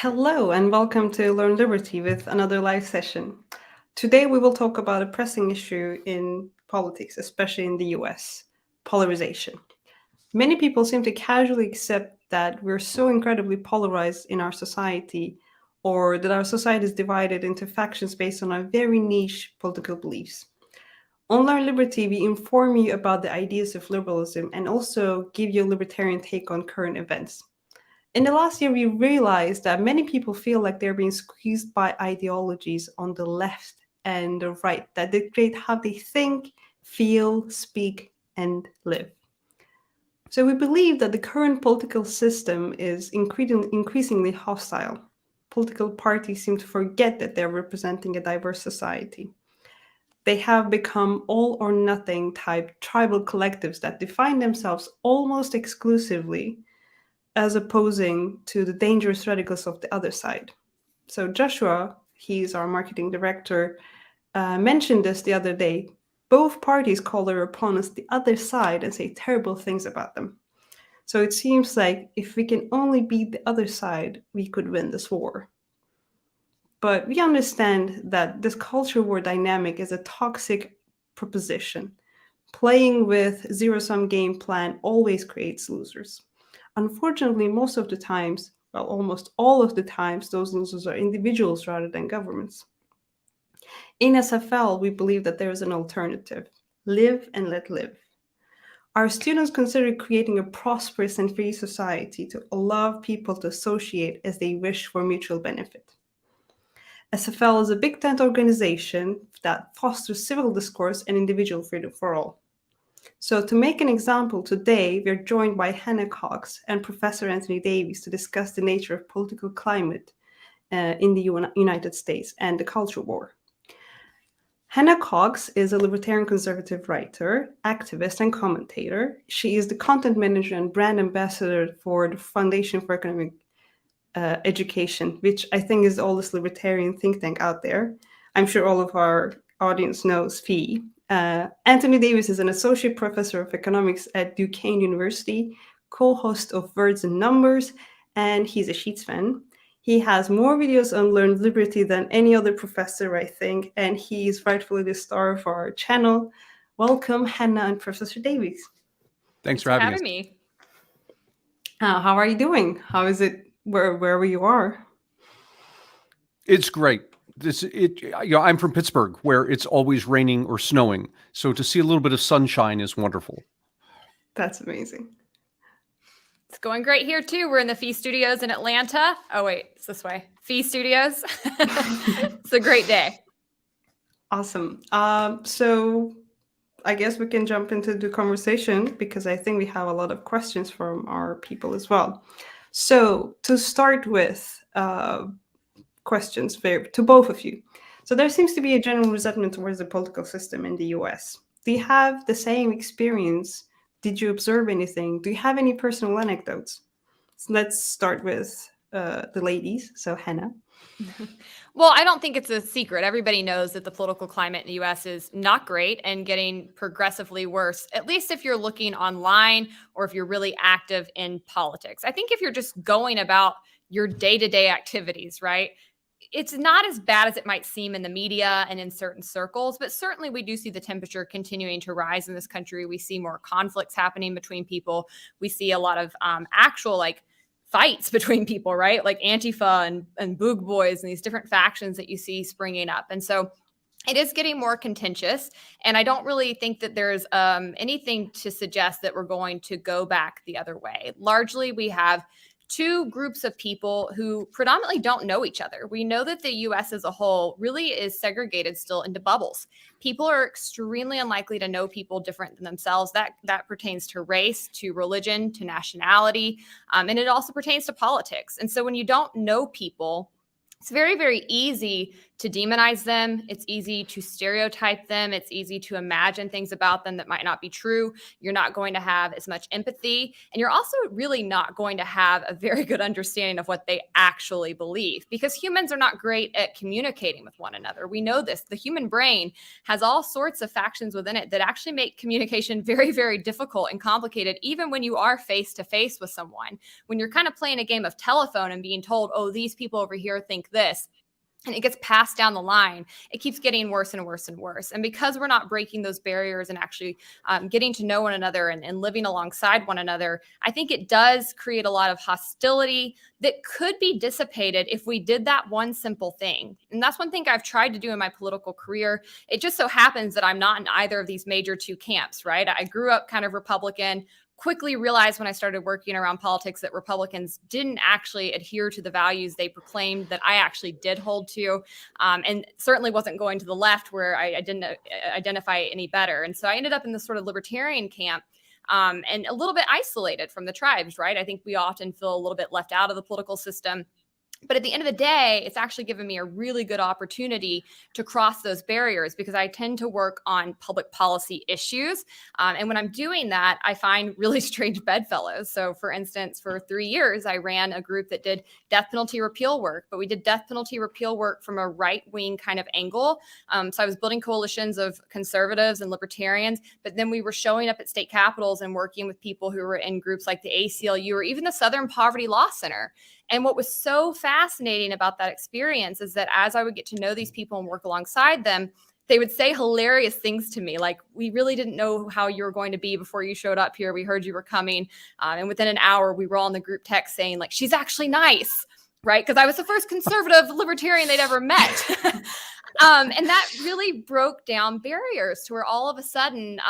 Hello and welcome to Learn Liberty with another live session. Today we will talk about a pressing issue in politics, especially in the US, polarization. Many people seem to casually accept that we're so incredibly polarized in our society, or that our society is divided into factions based on our very niche political beliefs. On Learn Liberty, we inform you about the ideas of liberalism and also give you a libertarian take on current events. In the last year, we realized that many people feel like they're being squeezed by ideologies on the left and the right that dictate how they think, feel, speak, and live. So we believe that the current political system is increasingly hostile. Political parties seem to forget that they're representing a diverse society. They have become all or nothing type tribal collectives that define themselves almost exclusively as opposing to the dangerous radicals of the other side. So Joshua, he's our marketing director, mentioned this the other day. Both parties call their opponents the other side and say terrible things about them. So it seems like if we can only beat the other side, we could win this war. But we understand that this culture war dynamic is a toxic proposition. Playing with zero-sum game plan always creates losers. Unfortunately, most of the times, well, almost all of the times, those losers are individuals rather than governments. In SFL, we believe that there is an alternative. Live and let live. Our students consider creating a prosperous and free society to allow people to associate as they wish for mutual benefit. SFL is a big tent organization that fosters civil discourse and individual freedom for all. So to make an example, today we're joined by Hannah Cox and Professor Anthony Davies to discuss the nature of political climate in the United States and the culture war. Hannah Cox is a libertarian conservative writer, activist, and commentator. She is the content manager and brand ambassador for the Foundation for Economic Education, which I think is the oldest libertarian think tank out there. I'm sure all of our audience knows FEE. Anthony Davies is an associate professor of economics at Duquesne University, co-host of Words and Numbers, and he's a Sheets fan. He has more videos on Learn Liberty than any other professor, I think, and he's rightfully the star of our channel. Welcome, Hannah and Professor Davies. Thanks for having me. How are you doing? How is it wherever you are? It's great. I'm from Pittsburgh, where it's always raining or snowing. So to see a little bit of sunshine is wonderful. That's amazing. It's going great here too. We're in the FEE Studios in Atlanta. Oh wait, it's this way. FEE Studios. It's a great day. Awesome. So I guess we can jump into the conversation because I think we have a lot of questions from our people as well. So to start with, questions to both of you. So there seems to be a general resentment towards the political system in the US. Do you have the same experience? Did you observe anything? Do you have any personal anecdotes? So let's start with the ladies. So Hannah. Well, I don't think it's a secret. Everybody knows that the political climate in the US is not great and getting progressively worse, at least if you're looking online or if you're really active in politics. I think if you're just going about your day-to-day activities, right? It's not as bad as it might seem in the media and in certain circles, but certainly we do see the temperature continuing to rise in this country. We see more conflicts happening between people. We see a lot of actual fights between people, right? Like Antifa and Boog Boys and these different factions that you see springing up. And so it is getting more contentious. And I don't really think that there's anything to suggest that we're going to go back the other way. Largely, we have two groups of people who predominantly don't know each other. We know that the US as a whole really is segregated still into bubbles. People are extremely unlikely to know people different than themselves. That pertains to race, to religion, to nationality, and it also pertains to politics. And so when you don't know people, it's very, very easy to demonize them. It's easy to stereotype them. It's easy to imagine things about them that might not be true. You're not going to have as much empathy. And you're also really not going to have a very good understanding of what they actually believe, because humans are not great at communicating with one another. We know this. The human brain has all sorts of factions within it that actually make communication very, very difficult and complicated, even when you are face to face with someone. When you're kind of playing a game of telephone and being told, oh, these people over here think this, and it gets passed down the line, it keeps getting worse and worse and worse. And because we're not breaking those barriers and actually getting to know one another and living alongside one another, I think it does create a lot of hostility that could be dissipated if we did that one simple thing. And that's one thing I've tried to do in my political career. It just so happens that I'm not in either of these major two camps, right? I grew up kind of Republican, quickly realized when I started working around politics that Republicans didn't actually adhere to the values they proclaimed that I actually did hold to, and certainly wasn't going to the left where I didn't identify any better. And so I ended up in this sort of libertarian camp, and a little bit isolated from the tribes, right? I think we often feel a little bit left out of the political system. But at the end of the day, it's actually given me a really good opportunity to cross those barriers, because I tend to work on public policy issues. And when I'm doing that, I find really strange bedfellows. So for instance, for 3 years, I ran a group that did death penalty repeal work, but we did death penalty repeal work from a right-wing kind of angle. So I was building coalitions of conservatives and libertarians, but then we were showing up at state capitals and working with people who were in groups like the ACLU or even the Southern Poverty Law Center. And what was so fascinating about that experience is that as I would get to know these people and work alongside them, they would say hilarious things to me, like, we really didn't know how you were going to be before you showed up here. We heard you were coming. And within an hour, we were all in the group text saying, like, she's actually nice, right? Because I was the first conservative libertarian they'd ever met. And that really broke down barriers to where all of a sudden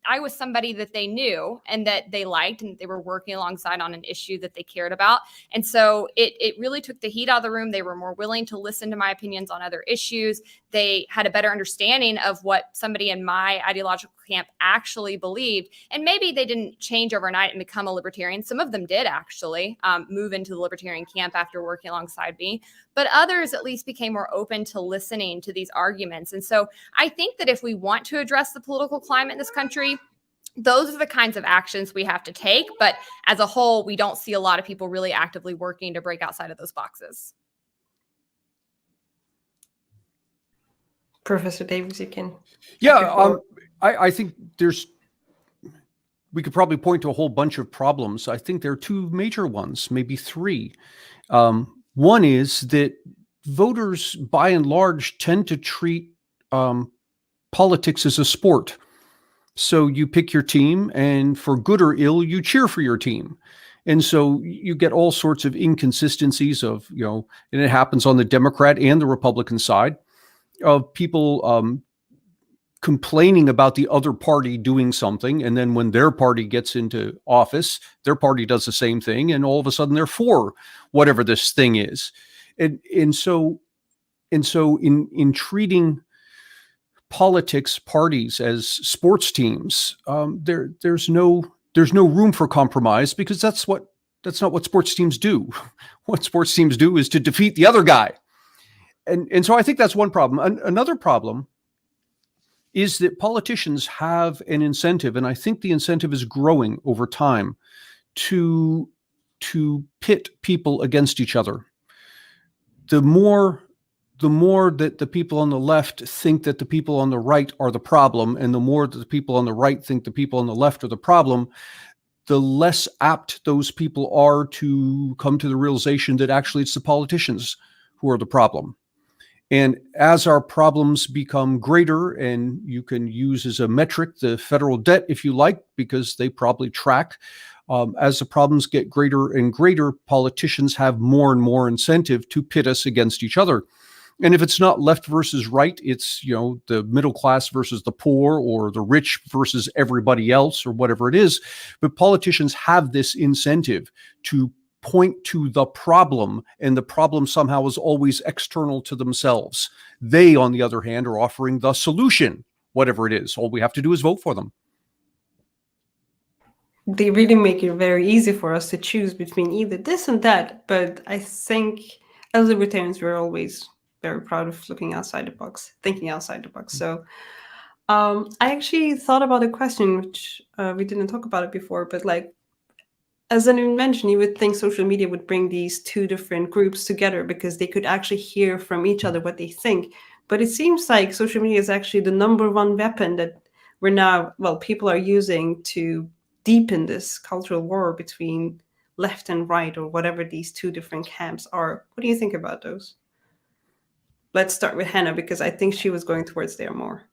I was somebody that they knew and that they liked, and they were working alongside on an issue that they cared about. And so it really took the heat out of the room. They were more willing to listen to my opinions on other issues. They had a better understanding of what somebody in my ideological camp actually believed. And maybe they didn't change overnight and become a libertarian. Some of them did actually move into the libertarian camp after working alongside me. But others at least became more open to listening to these arguments. And so I think that if we want to address the political climate in this country, those are the kinds of actions we have to take. But as a whole, we don't see a lot of people really actively working to break outside of those boxes. Professor Davis, you can. Yeah, I think we could probably point to a whole bunch of problems. I think there are two major ones, maybe three. One is that voters, by and large, tend to treat politics as a sport. So you pick your team, and for good or ill, you cheer for your team. And so you get all sorts of inconsistencies of, and it happens on the Democrat and the Republican side, of people complaining about the other party doing something. And then when their party gets into office, their party does the same thing. And all of a sudden they're for whatever this thing is. And so in treating politics parties as sports teams, there's no room for compromise, because that's not what sports teams do. What sports teams do is to defeat the other guy. And so I think that's one problem. Another problem is that politicians have an incentive, and I think the incentive is growing over time, to pit people against each other. The more that the people on the left think that the people on the right are the problem, and the more that the people on the right think the people on the left are the problem, the less apt those people are to come to the realization that actually it's the politicians who are the problem. And as our problems become greater, and you can use as a metric the federal debt if you like, because they probably track, as the problems get greater and greater, politicians have more and more incentive to pit us against each other. And if it's not left versus right, it's, the middle class versus the poor, or the rich versus everybody else, or whatever it is. But politicians have this incentive to point to the problem, and the problem somehow is always external to themselves. They, on the other hand, are offering the solution, whatever it is. All we have to do is vote for them. They really make it very easy for us to choose between either this and that. But I think as libertarians, we're always very proud of looking outside the box, thinking outside the box. So I actually thought about a question, which we didn't talk about it before, but like, as an invention, you would think social media would bring these two different groups together because they could actually hear from each other what they think. But it seems like social media is actually the number one weapon that people are using to deepen this cultural war between left and right, or whatever these two different camps are. What do you think about those? Let's start with Hannah, because I think she was going towards there more.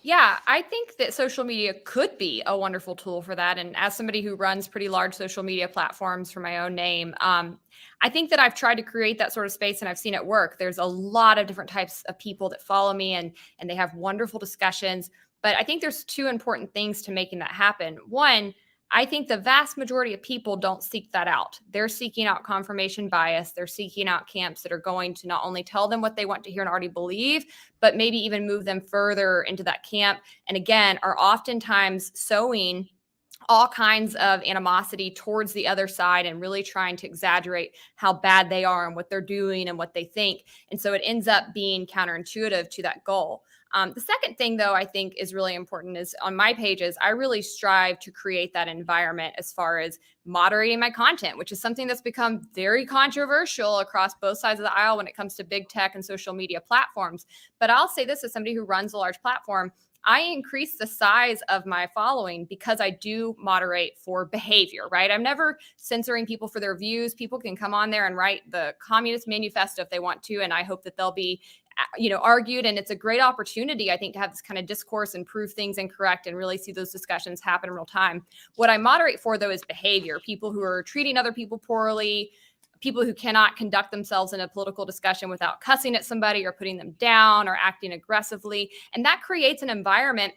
Yeah, I think that social media could be a wonderful tool for that. And as somebody who runs pretty large social media platforms for my own name, I think that I've tried to create that sort of space and I've seen it work. There's a lot of different types of people that follow me and they have wonderful discussions. But I think there's two important things to making that happen. One, I think the vast majority of people don't seek that out. They're seeking out confirmation bias. They're seeking out camps that are going to not only tell them what they want to hear and already believe, but maybe even move them further into that camp. And again, are oftentimes sowing all kinds of animosity towards the other side and really trying to exaggerate how bad they are and what they're doing and what they think. And so it ends up being counterintuitive to that goal. The second thing, though, I think is really important is on my pages, I really strive to create that environment as far as moderating my content, which is something that's become very controversial across both sides of the aisle when it comes to big tech and social media platforms. But I'll say this as somebody who runs a large platform, I increase the size of my following because I do moderate for behavior, right? I'm never censoring people for their views. People can come on there and write the Communist Manifesto if they want to, and I hope that they'll be argued. And it's a great opportunity, I think, to have this kind of discourse and prove things incorrect and really see those discussions happen in real time. What I moderate for, though, is behavior. People who are treating other people poorly, people who cannot conduct themselves in a political discussion without cussing at somebody or putting them down or acting aggressively. And that creates an environment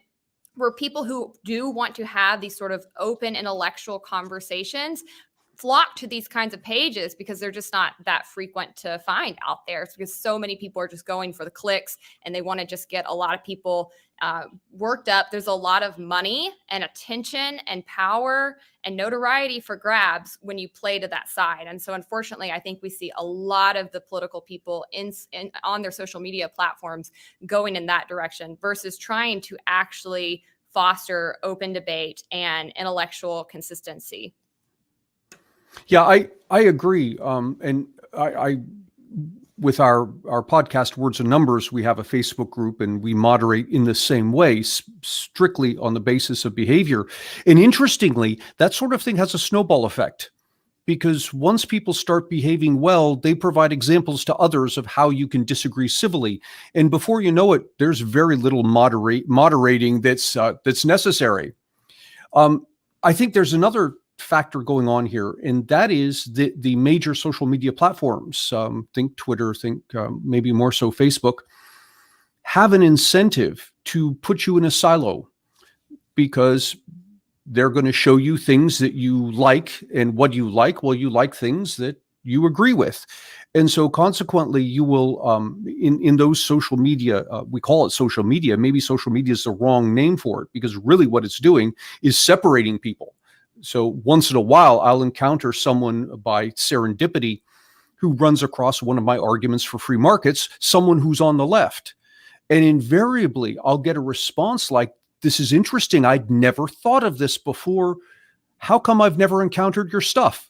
where people who do want to have these sort of open intellectual conversations flock to these kinds of pages because they're just not that frequent to find out there. It's because so many people are just going for the clicks and they want to just get a lot of people worked up. There's a lot of money and attention and power and notoriety for grabs when you play to that side. And so unfortunately, I think we see a lot of the political people on their social media platforms going in that direction versus trying to actually foster open debate and intellectual consistency. Yeah, I agree. And I with our podcast Words and Numbers, we have a Facebook group and we moderate in the same way, strictly on the basis of behavior. And interestingly, that sort of thing has a snowball effect because once people start behaving well, they provide examples to others of how you can disagree civilly. And before you know it, there's very little moderating that's necessary. I think there's another factor going on here, and that is the major social media platforms, think Twitter, think maybe more so Facebook, have an incentive to put you in a silo because they're going to show you things that you like, and what you like, well, you like things that you agree with. And so consequently, you will, in those social media, we call it social media, maybe social media is the wrong name for it, because really what it's doing is separating people. So once in a while, I'll encounter someone by serendipity who runs across one of my arguments for free markets, someone who's on the left. And invariably, I'll get a response like, this is interesting. I'd never thought of this before. How come I've never encountered your stuff?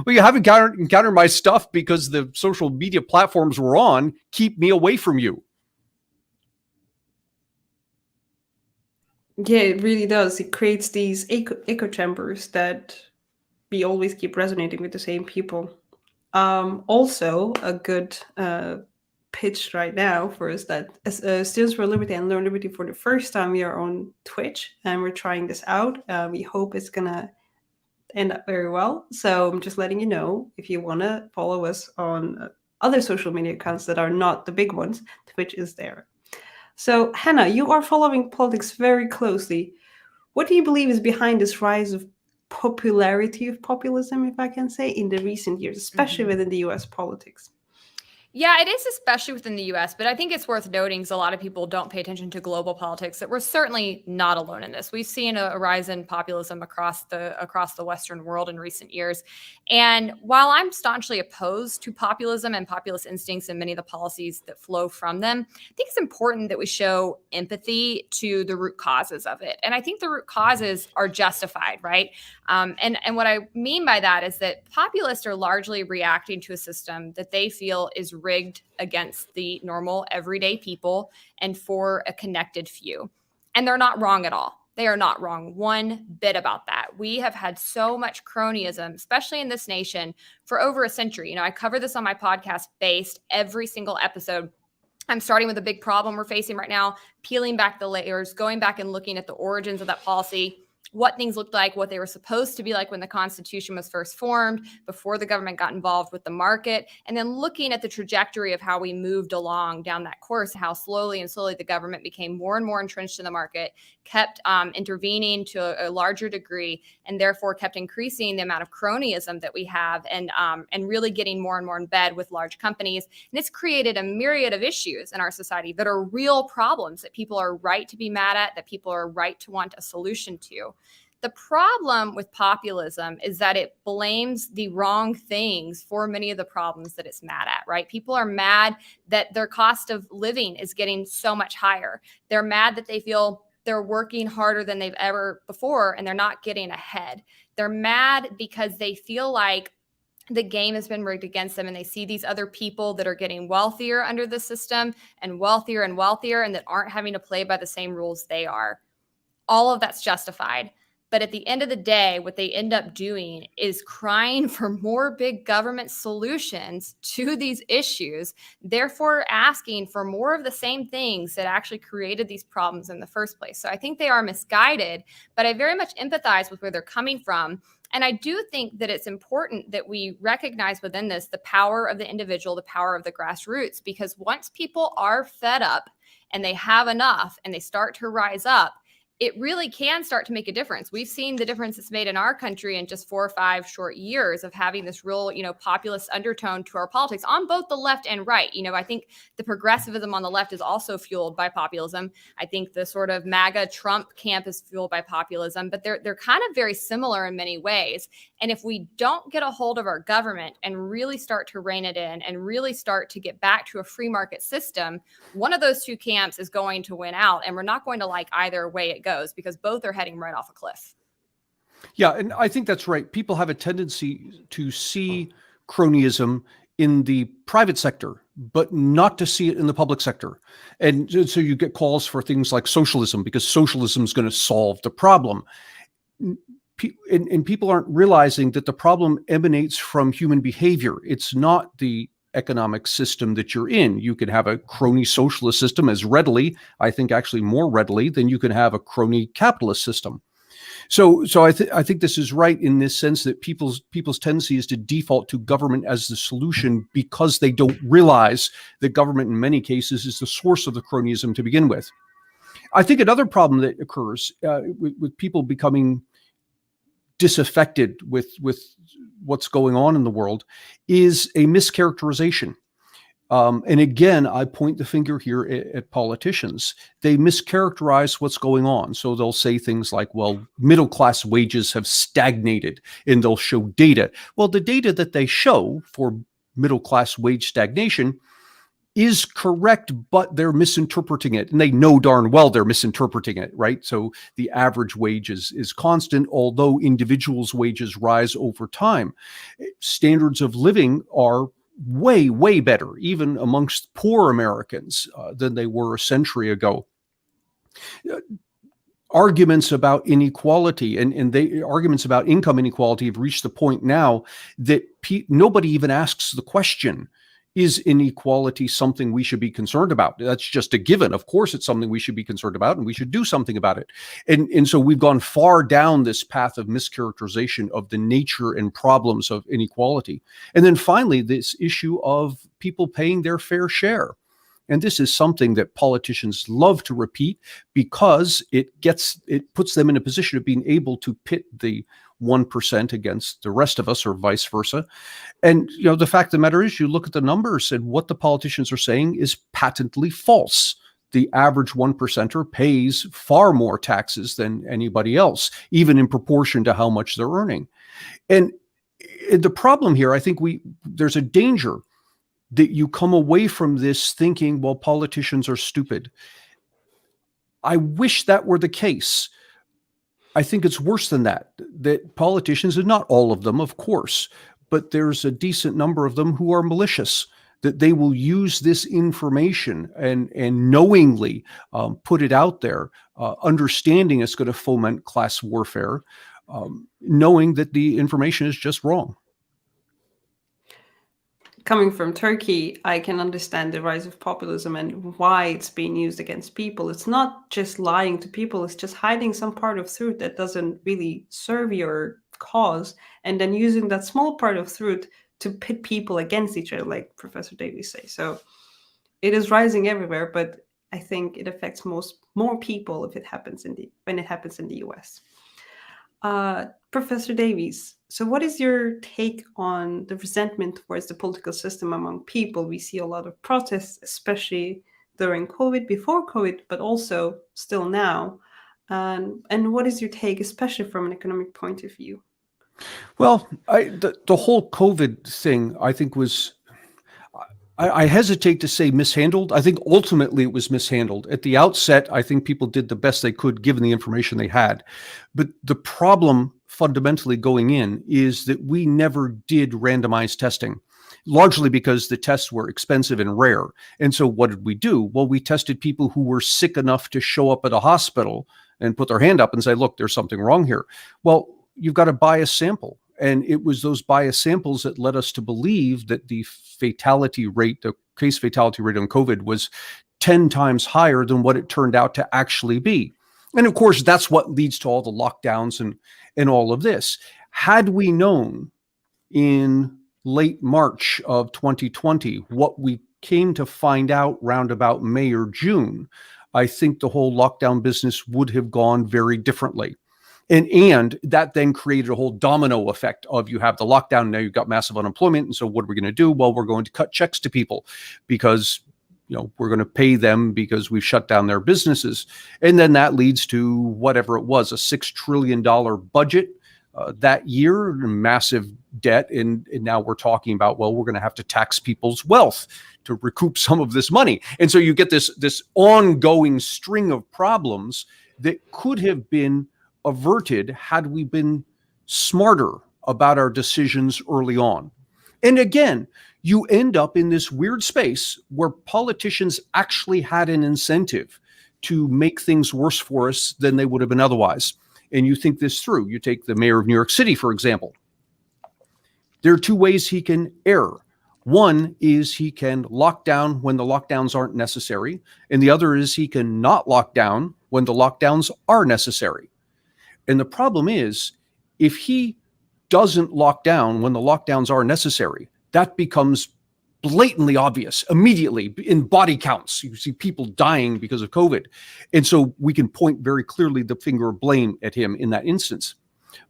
Well, you haven't encountered my stuff because the social media platforms we're on keep me away from you. Yeah, it really does. It creates these echo chambers that we always keep resonating with the same people. Also, a good pitch right now for us that as Students for Liberty and Learn Liberty, for the first time, we are on Twitch and we're trying this out. We hope it's gonna end up very well. So I'm just letting you know, if you want to follow us on other social media accounts that are not the big ones, Twitch is there. So Hannah, you are following politics very closely. What do you believe is behind this rise of popularity of populism, if I can say, in the recent years, especially within the US politics? Yeah, it is, especially within the US, but I think it's worth noting because a lot of people don't pay attention to global politics that we're certainly not alone in this. We've seen a rise in populism across the Western world in recent years. And while I'm staunchly opposed to populism and populist instincts and many of the policies that flow from them, I think it's important that we show empathy to the root causes of it. And I think the root causes are justified, right? And what I mean by that is that populists are largely reacting to a system that they feel is rigged against the normal, everyday people and for a connected few. And they're not wrong at all. They are not wrong one bit about that. We have had so much cronyism, especially in this nation, for over a century. I cover this on my podcast based every single episode. I'm starting with a big problem we're facing right now, peeling back the layers, going back and looking at the origins of that policy, what things looked like, what they were supposed to be like when the Constitution was first formed, before the government got involved with the market, and then looking at the trajectory of how we moved along down that course, how slowly the government became more and more entrenched in the market, kept intervening to a larger degree, and therefore kept increasing the amount of cronyism that we have, and really getting more and more in bed with large companies. And it's created a myriad of issues in our society that are real problems that people are right to be mad at, that people are right to want a solution to. The problem with populism is that it blames the wrong things for many of the problems that it's mad at, right? People are mad that their cost of living is getting so much higher. They're mad that they feel they're working harder than they've ever before and they're not getting ahead. They're mad because they feel like the game has been rigged against them and they see these other people that are getting wealthier under the system and wealthier and that aren't having to play by the same rules they are. All of that's justified. But at the end of the day, what they end up doing is crying for more big government solutions to these issues, therefore asking for more of the same things that actually created these problems in the first place. So I think they are misguided, but I very much empathize with where they're coming from. And I do think that it's important that we recognize within this the power of the individual, the power of the grassroots, because once people are fed up and they have enough and they start to rise up, it really can start to make a difference. We've seen the difference it's made in our country in just 4 or 5 short years of having this real, populist undertone to our politics on both the left and right. I think the progressivism on the left is also fueled by populism. I think the sort of MAGA Trump camp is fueled by populism, but they're kind of very similar in many ways. And if we don't get a hold of our government and really start to rein it in and really start to get back to a free market system, one of those two camps is going to win out. And we're not going to like either way it goes because both are heading right off a cliff. Yeah, and I think that's right. People have a tendency to see cronyism in the private sector, but not to see it in the public sector. And so you get calls for things like socialism because socialism is going to solve the problem. And people aren't realizing that the problem emanates from human behavior. It's not the economic system that you're in. You can have a crony socialist system as readily, I think actually more readily, than you can have a crony capitalist system. So I think this is right in this sense that people's tendency is to default to government as the solution because they don't realize that government in many cases is the source of the cronyism to begin with. I think another problem that occurs with people becoming disaffected with what's going on in the world is a mischaracterization. And again, I point the finger here at politicians. They mischaracterize what's going on. So they'll say things like, well, middle class wages have stagnated, and they'll show data. Well, the data that they show for middle class wage stagnation is correct, but they're misinterpreting it. And they know darn well they're misinterpreting it, right? So the average wage is constant, although individuals' wages rise over time. Standards of living are way, way better, even amongst poor Americans than they were a century ago. Arguments about inequality and arguments about income inequality have reached the point now that nobody even asks the question, is inequality something we should be concerned about? That's just a given. Of course, it's something we should be concerned about, and we should do something about it. And so we've gone far down this path of mischaracterization of the nature and problems of inequality. And then finally, this issue of people paying their fair share. And this is something that politicians love to repeat because it puts them in a position of being able to pit the 1% against the rest of us, or vice versa. And, the fact of the matter is, you look at the numbers and what the politicians are saying is patently false. The average 1%er pays far more taxes than anybody else, even in proportion to how much they're earning. And the problem here, I think there's a danger that you come away from this thinking, well, politicians are stupid. I wish that were the case. I think it's worse than that politicians, and not all of them, of course, but there's a decent number of them who are malicious, that they will use this information and knowingly put it out there, understanding it's going to foment class warfare, knowing that the information is just wrong. Coming from Turkey, I can understand the rise of populism and why it's being used against people. It's not just lying to people, it's just hiding some part of truth that doesn't really serve your cause, and then using that small part of truth to pit people against each other, like Professor Davies says. So it is rising everywhere, but I think it affects more people if it happens when it happens in the US. Professor Davies, so what is your take on the resentment towards the political system among people? We see a lot of protests, especially during COVID, before COVID, but also still now. And what is your take, especially from an economic point of view? Well, the whole COVID thing, I think, was, I hesitate to say mishandled. I think ultimately it was mishandled. At the outset, I think people did the best they could given the information they had. But the problem fundamentally going in is that we never did randomized testing, largely because the tests were expensive and rare. And so what did we do? Well, we tested people who were sick enough to show up at a hospital and put their hand up and say, look, there's something wrong here. Well, you've got to buy a sample. And it was those biased samples that led us to believe that the fatality rate, the case fatality rate on COVID, was 10 times higher than what it turned out to actually be. And of course, that's what leads to all the lockdowns and all of this. Had we known in late March of 2020 what we came to find out round about May or June, I think the whole lockdown business would have gone very differently. And that then created a whole domino effect of, you have the lockdown, now you've got massive unemployment. And so what are we going to do? Well, we're going to cut checks to people because, we're going to pay them because we've shut down their businesses. And then that leads to whatever it was, a $6 trillion budget that year, massive debt. And now we're talking about, well, we're going to have to tax people's wealth to recoup some of this money. And so you get this ongoing string of problems that could have been averted had we been smarter about our decisions early on. And again, you end up in this weird space where politicians actually had an incentive to make things worse for us than they would have been otherwise. And you think this through. You take the mayor of New York City, for example. There are two ways he can err. One is he can lock down when the lockdowns aren't necessary, and the other is he can not lock down when the lockdowns are necessary. And the problem is, if he doesn't lock down when the lockdowns are necessary, that becomes blatantly obvious immediately in body counts. You see people dying because of COVID. And so we can point very clearly the finger of blame at him in that instance.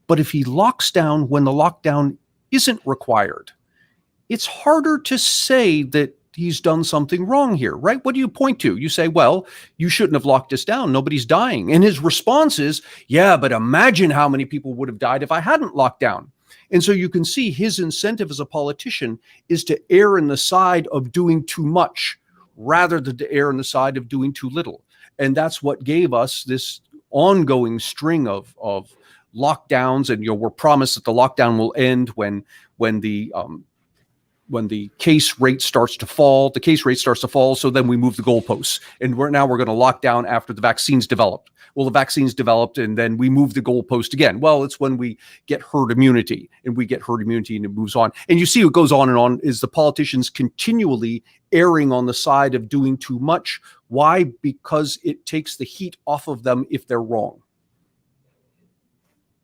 But if he locks down when the lockdown isn't required, it's harder to say that he's done something wrong here, right? What do you point to? You say, well, you shouldn't have locked us down. Nobody's dying. And his response is, yeah, but imagine how many people would have died if I hadn't locked down. And so you can see his incentive as a politician is to err in the side of doing too much rather than to err in the side of doing too little. And that's what gave us this ongoing string of lockdowns. And, we're promised that the lockdown will end when the case rate starts to fall. The case rate starts to fall, so then we move the goalposts. And we're going to lock down after the vaccine's developed. Well, the vaccine's developed, and then we move the goalpost again. Well, it's when we get herd immunity, and it moves on. And you see what goes on and on is the politicians continually erring on the side of doing too much. Why? Because it takes the heat off of them if they're wrong.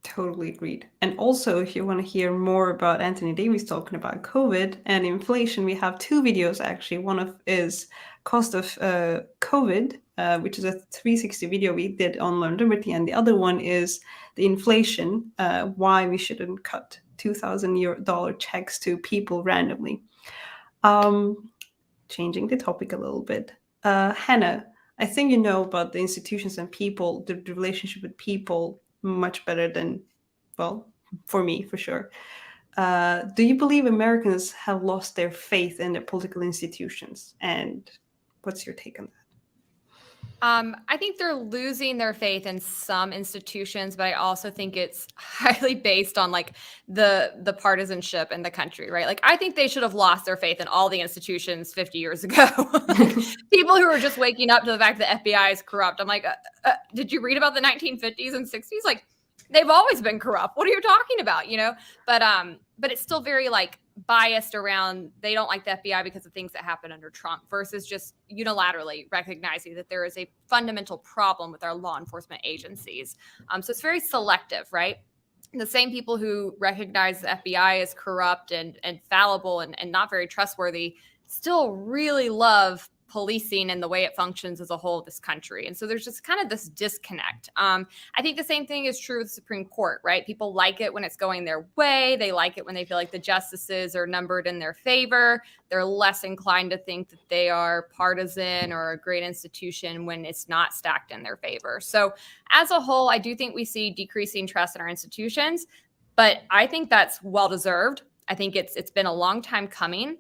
Totally agreed. And also, if you want to hear more about Anthony Davies talking about COVID and inflation, we have two videos actually. One of is cost of COVID which is a 360 video we did on Learn Liberty, and the other one is the inflation, why we shouldn't cut $2,000 checks to people randomly. Changing the topic a little bit. Hannah, I think you know about the institutions and people, the relationship with people much better than, well, for me, for sure. Do you believe Americans have lost their faith in their political institutions? And what's your take on that? I think they're losing their faith in some institutions, but I also think it's highly based on like the partisanship in the country, right? Like I think they should have lost their faith in all the institutions 50 years ago. Like, people who are just waking up to the fact that FBI is corrupt. I'm like, did you read about the 1950s and 60s? Like they've always been corrupt. What are you talking about? You know, but it's still very like biased around they don't like the FBI because of things that happened under Trump versus just unilaterally recognizing that there is a fundamental problem with our law enforcement agencies. So it's very selective, right? The same people who recognize the FBI as corrupt and fallible and not very trustworthy still really love policing and the way it functions as a whole of this country. And so there's just kind of this disconnect. I think the same thing is true with the Supreme Court, right? People like it when it's going their way. They like it when they feel like the justices are numbered in their favor. They're less inclined to think that they are partisan or a great institution when it's not stacked in their favor. So as a whole, I do think we see decreasing trust in our institutions, but I think that's well-deserved. I think it's been a long time coming.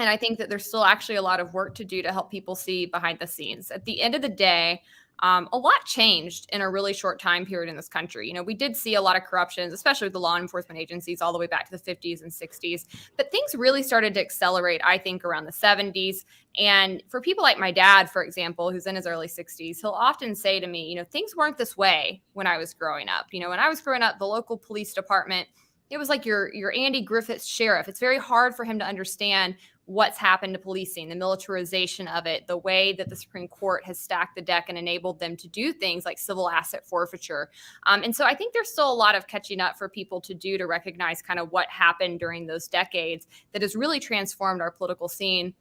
And I think that there's still actually a lot of work to do to help people see behind the scenes. At the end of the day, a lot changed in a really short time period in this country. You know, we did see a lot of corruptions, especially with the law enforcement agencies all the way back to the 50s and 60s. But things really started to accelerate, I think, around the 70s. And for people like my dad, for example, who's in his early 60s, he'll often say to me, you know, things weren't this way when I was growing up. You know, when I was growing up, the local police department, it was like your Andy Griffith's sheriff. It's very hard for him to understand what's happened to policing, the militarization of it, the way that the Supreme Court has stacked the deck and enabled them to do things like civil asset forfeiture. And so I think there's still a lot of catching up for people to do to recognize kind of what happened during those decades that has really transformed our political scene,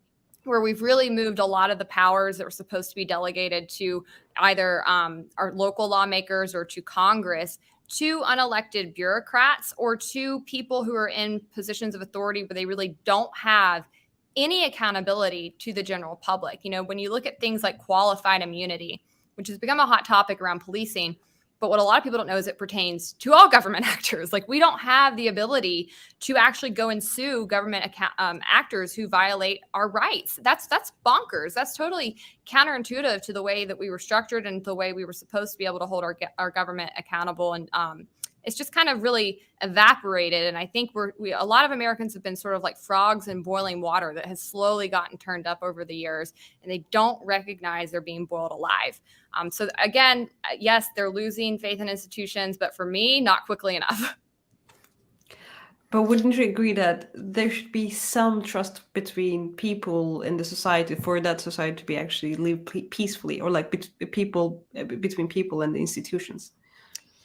where we've really moved a lot of the powers that were supposed to be delegated to either our local lawmakers or to Congress to unelected bureaucrats or to people who are in positions of authority where they really don't have any accountability to the general public. You know, when you look at things like qualified immunity, which has become a hot topic around policing, but what a lot of people don't know is it pertains to all government actors. Like we don't have the ability to actually go and sue government actors who violate our rights. That's bonkers. That's totally counterintuitive to the way that we were structured and the way we were supposed to be able to hold our government accountable. And it's just kind of really evaporated. And I think a lot of Americans have been sort of like frogs in boiling water that has slowly gotten turned up over the years, and they don't recognize they're being boiled alive. So again, yes, they're losing faith in institutions, but for me, not quickly enough. But wouldn't you agree that there should be some trust between people in the society for that society to be actually live peacefully, or like between people and the institutions?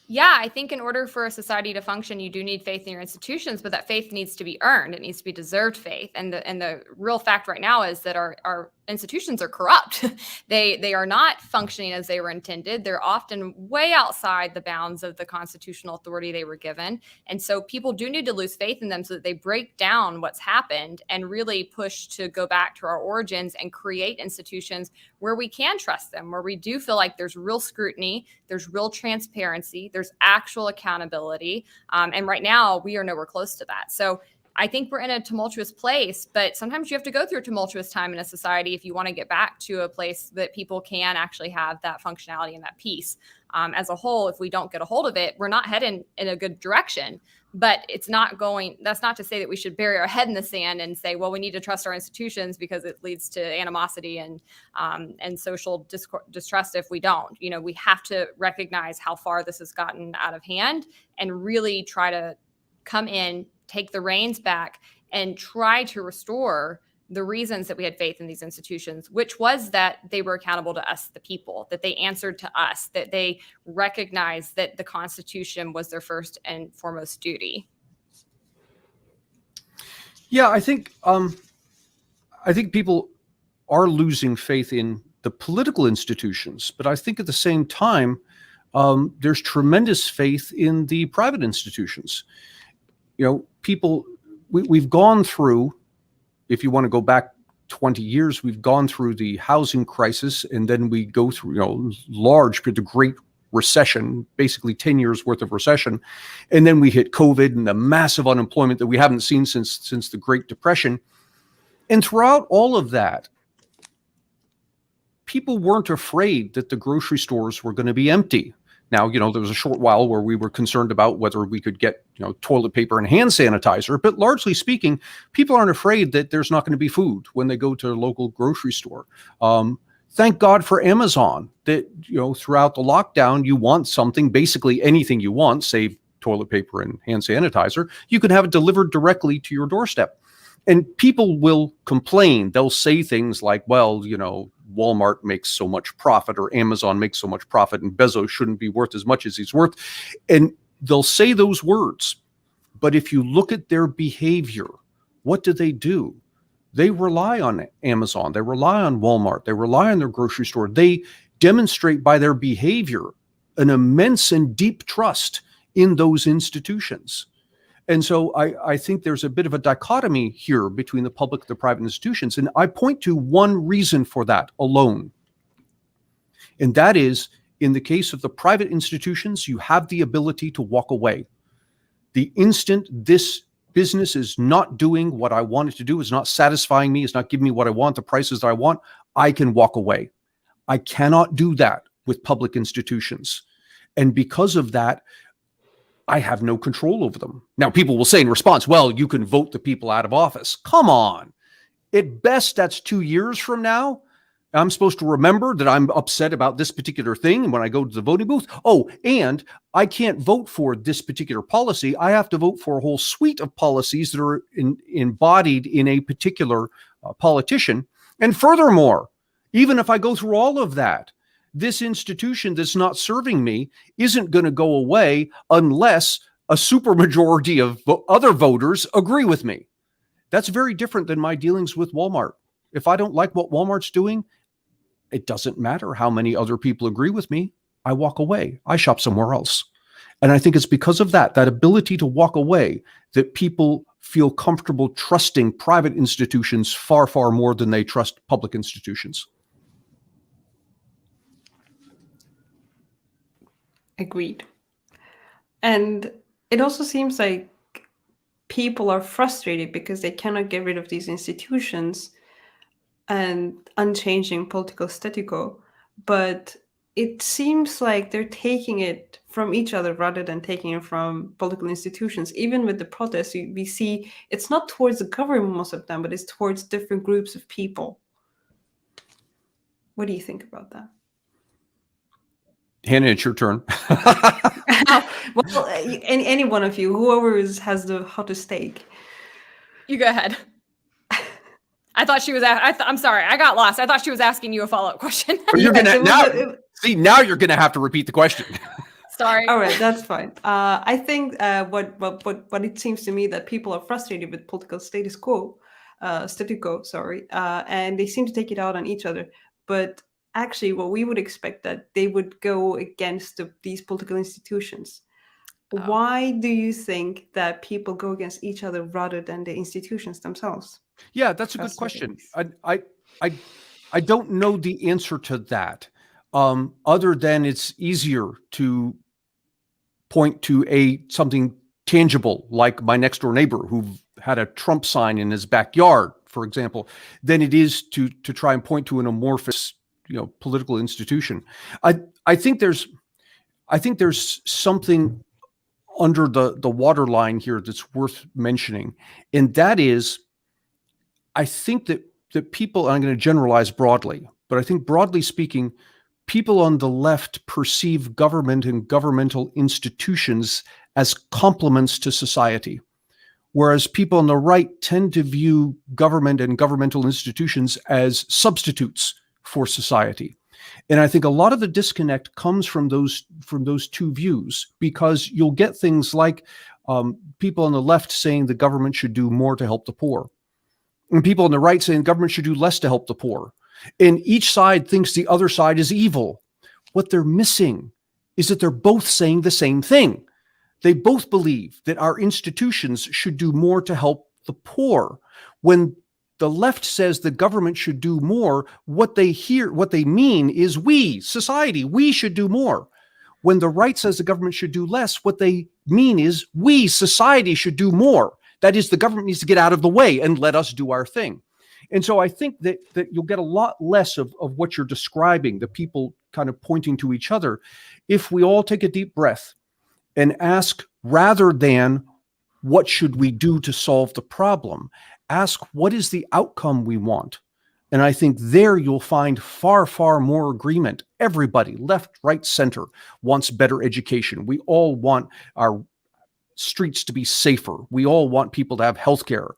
Yeah, I think in order for a society to function, you do need faith in your institutions, but that faith needs to be earned. It needs to be deserved faith. And the real fact right now is that our institutions are corrupt. They are not functioning as they were intended. They're often way outside the bounds of the constitutional authority they were given. And so people do need to lose faith in them so that they break down what's happened and really push to go back to our origins and create institutions where we can trust them, where we do feel like there's real scrutiny, there's real transparency, there's actual accountability. And right now we are nowhere close to that. So I think we're in a tumultuous place, but sometimes you have to go through a tumultuous time in a society if you want to get back to a place that people can actually have that functionality and that peace. As a whole, if we don't get a hold of it, we're not heading in a good direction. But that's not to say that we should bury our head in the sand and say, well, we need to trust our institutions because it leads to animosity and social distrust if we don't. You know, we have to recognize how far this has gotten out of hand and really try to come in, take the reins back, and try to restore the reasons that we had faith in these institutions, which was that they were accountable to us, the people, that they answered to us, that they recognized that the Constitution was their first and foremost duty. Yeah, I think people are losing faith in the political institutions, but I think at the same time, there's tremendous faith in the private institutions. We've gone through, if you want to go back 20 years, we've gone through the housing crisis, and then we go through, the Great Recession, basically 10 years worth of recession. And then we hit COVID and the massive unemployment that we haven't seen since the Great Depression. And throughout all of that, people weren't afraid that the grocery stores were going to be empty. Now, there was a short while where we were concerned about whether we could get, toilet paper and hand sanitizer, but largely speaking, people aren't afraid that there's not going to be food when they go to a local grocery store. Thank God for Amazon that, throughout the lockdown, you want something, basically anything you want, save toilet paper and hand sanitizer, you can have it delivered directly to your doorstep. And people will complain. They'll say things like, well, Walmart makes so much profit, or Amazon makes so much profit, and Bezos shouldn't be worth as much as he's worth. And they'll say those words. But if you look at their behavior, what do? They rely on Amazon. They rely on Walmart. They rely on their grocery store. They demonstrate by their behavior an immense and deep trust in those institutions. And so I think there's a bit of a dichotomy here between the public and the private institutions. And I point to one reason for that alone. And that is, in the case of the private institutions, you have the ability to walk away. The instant this business is not doing what I want it to do, is not satisfying me, is not giving me what I want, the prices that I want, I can walk away. I cannot do that with public institutions. And because of that, I have no control over them. Now, people will say in response, well, you can vote the people out of office. Come on. At best, that's 2 years from now. I'm supposed to remember that I'm upset about this particular thing when I go to the voting booth. Oh, and I can't vote for this particular policy. I have to vote for a whole suite of policies that are embodied in a particular politician. And furthermore, even if I go through all of that, this institution that's not serving me isn't going to go away unless a supermajority of other voters agree with me. That's very different than my dealings with Walmart. If I don't like what Walmart's doing, it doesn't matter how many other people agree with me. I walk away. I shop somewhere else. And I think it's because of that ability to walk away, that people feel comfortable trusting private institutions far, far more than they trust public institutions. Agreed. And it also seems like people are frustrated because they cannot get rid of these institutions and unchanging political status quo, but it seems like they're taking it from each other rather than taking it from political institutions. Even with the protests, we see it's not towards the government, most of the time, but it's towards different groups of people. What do you think about that? Hannah, it's your turn. Well, any one of you, whoever has the hottest take. You go ahead. I thought she was. I'm sorry, I got lost. I thought she was asking you a follow-up question. You're now you're gonna have to repeat the question. Sorry. All right, that's fine. I think what it seems to me that people are frustrated with political status quo, and they seem to take it out on each other. But actually, what we would expect that they would go against these political institutions. Oh. Why do you think that people go against each other rather than the institutions themselves? Yeah, that's a good question. I don't know the answer to that, other than it's easier to point to something tangible, like my next door neighbor who had a Trump sign in his backyard, for example, than it is to try and point to an amorphous, political institution. I think there's something under the waterline here that's worth mentioning, and that is, I think that people, and I'm going to generalize broadly, but I think broadly speaking, people on the left perceive government and governmental institutions as complements to society, whereas people on the right tend to view government and governmental institutions as substitutes for society. And I think a lot of the disconnect comes from those two views, because you'll get things like people on the left saying the government should do more to help the poor, and people on the right saying the government should do less to help the poor. And each side thinks the other side is evil. What they're missing is that they're both saying the same thing. They both believe that our institutions should do more to help the poor. When the left says the government should do more, what they mean is we, society, we should do more. When the right says the government should do less, what they mean is we, society, should do more. That is, the government needs to get out of the way and let us do our thing. And so I think that you'll get a lot less of what you're describing, the people kind of pointing to each other, if we all take a deep breath and ask, rather than what should we do to solve the problem, ask what is the outcome we want. And I think there you'll find far, far more agreement. Everybody, left, right, center, wants better education. We all want our streets to be safer. We all want people to have health care.